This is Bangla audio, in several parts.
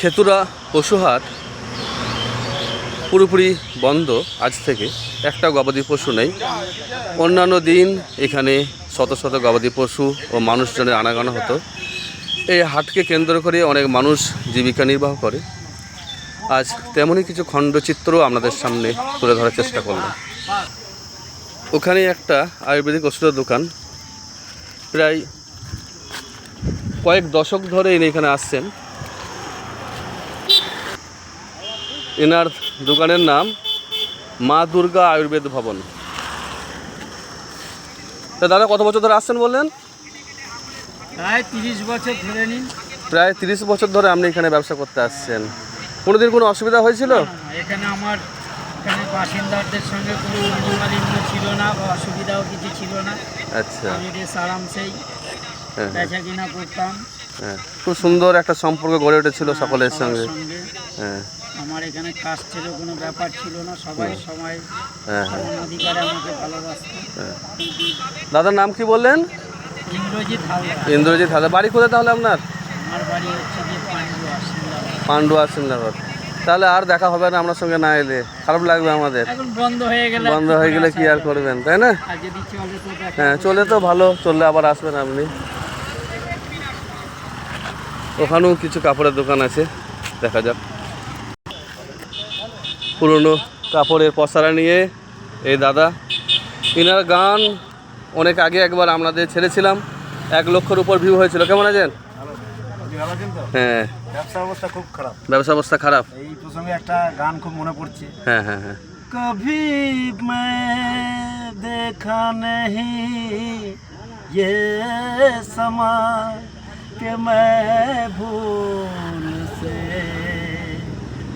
খেতুরা পশুহাট পুরোপুরি বন্ধ আজ থেকে, একটা গবাদি পশু নেই। অন্যান্য দিন এখানে শত শত গবাদি পশু ও মানুষজনের আনাগোনা হতো। এই হাটকে কেন্দ্র করে অনেক মানুষ জীবিকা নির্বাহ করে। আজ তেমনই কিছু খণ্ডচিত্র আপনাদের সামনে তুলে ধরার চেষ্টা করলাম। ওখানে একটা আয়ুর্বেদিক ওষুধের দোকান, প্রায় কয়েক দশক ধরে ইনি এখানে আসছেন। এনার দোকানের নাম মা দুর্গা আয়ুর্বেদ ভবন। তা দাদা কত বছর ধরে আসছেন বললেন? প্রায় 30 বছর ধরে নিন। প্রায় 30 বছর ধরে আপনি এখানে ব্যবসা করতে আসছেন। কোনোদিন কোনো অসুবিধা হয়েছিল? এখানে বাসিন্দাদের সঙ্গে কোনো মনোমালিন্য ছিল না বা অসুবিধাও কিছু ছিল না। আচ্ছা, আমি বেশ আরামসেই বেচা কিনা করতাম। হ্যাঁ, খুব সুন্দর একটা সম্পর্ক গড়ে উঠেছিল সকলের সঙ্গে। হ্যাঁ, আমার এখানে কাজ ছিল, কোনো ব্যাপার ছিল না। সবাই সময় অধিকারে আমাকে ভালোবাসত। দাদার নাম কি বললেন? ইন্দ্রজিৎ হালদার। ইন্দ্রজিৎ হালদার। বাড়ি কোথায় তাহলে আপনার? আমার বাড়ি হচ্ছে যে পান্ডুয়া সিমলাগড়। তাহলে আর দেখা হবে না আপনার সঙ্গে না এলে, খারাপ লাগবে আমাদের। এখন বন্ধ হয়ে গেলে কি আর করবেন, তাই না? আর যদি চলে তো হ্যাঁ, চলে তো ভালো, চললে আবার আসবেন আপনি। ওখানেও কিছু কাপড়ের দোকান আছে, দেখা যাক। পুরনো কাপড়ের পসরা নিয়ে এই দাদা, ইনার গান অনেক আগে একবার আপনাদের ছেড়েছিলাম, 1 লক্ষের উপর ভিউ হয়েছিল। কেমন আছেন? হ্যাঁ, ব্যবসা অবস্থা খুব খারাপ। ব্যবসা অবস্থা খারাপ। এই প্রসঙ্গে একটা গান খুব মনে পড়ছে। হ্যাঁ হ্যাঁ হ্যাঁ। कभी मैं देखा नहीं ये समा कि मैं भूल से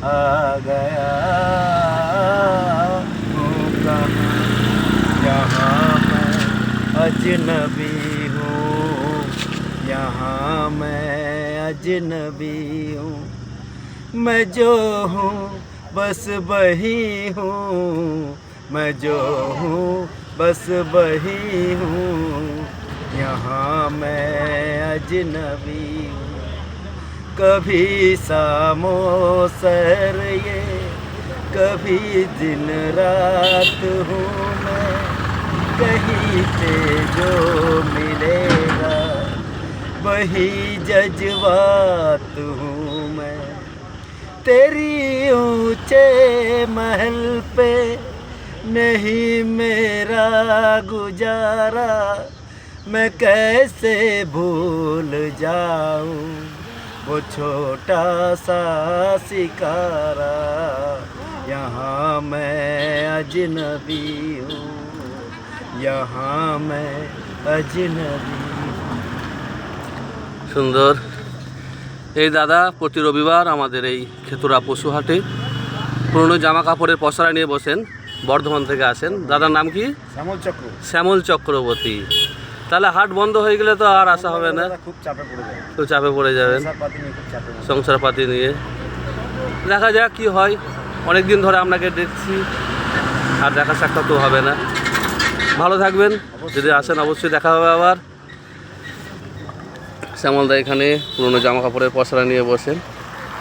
आ गया हूँ कहाँ, यहाँ मैं अजनबी हूँ, यहाँ मैं अजनबी हूँ। मैं जो हूँ बस वही हूँ, मैं जो हूँ बस वही हूँ, यहाँ मैं अजनबी हूँ। कभी सामो सर ये, कभी दिन रात हूँ मैं, कहीं पे जो मिलेगा वही जज्बात हूँ मैं। तेरी ऊंचे महल पे नहीं मेरा गुजारा, मैं कैसे भूल जाऊं वो छोटा सा शिकारा, यहाँ मैं अजनबी हूँ, यहाँ मैं अजनबी हूँ। সুন্দর। এই দাদা প্রতি রবিবার আমাদের এই খেতুরা পশুহাটে পুরনো জামা কাপড়ের পসরা নিয়ে বসেন, বর্ধমান থেকে আসেন। দাদার নাম কি? শ্যামল চক্রবর্তী। তাহলে হাট বন্ধ হয়ে গেলে তো আর আসা হবে না, খুব চাপে পড়ে যাবেন সংসারপাতি নিয়ে। দেখা যাক কি হয়। অনেক দিন ধরে আপনাকে দেখছি, আর দেখা সাক্ষাৎ তো হবে না। ভালো থাকবেন, যদি আসেন অবশ্যই দেখা হবে আবার। শ্যামলদা এখানে পুরনো জামা কাপড়ের পসরা নিয়ে বসেন।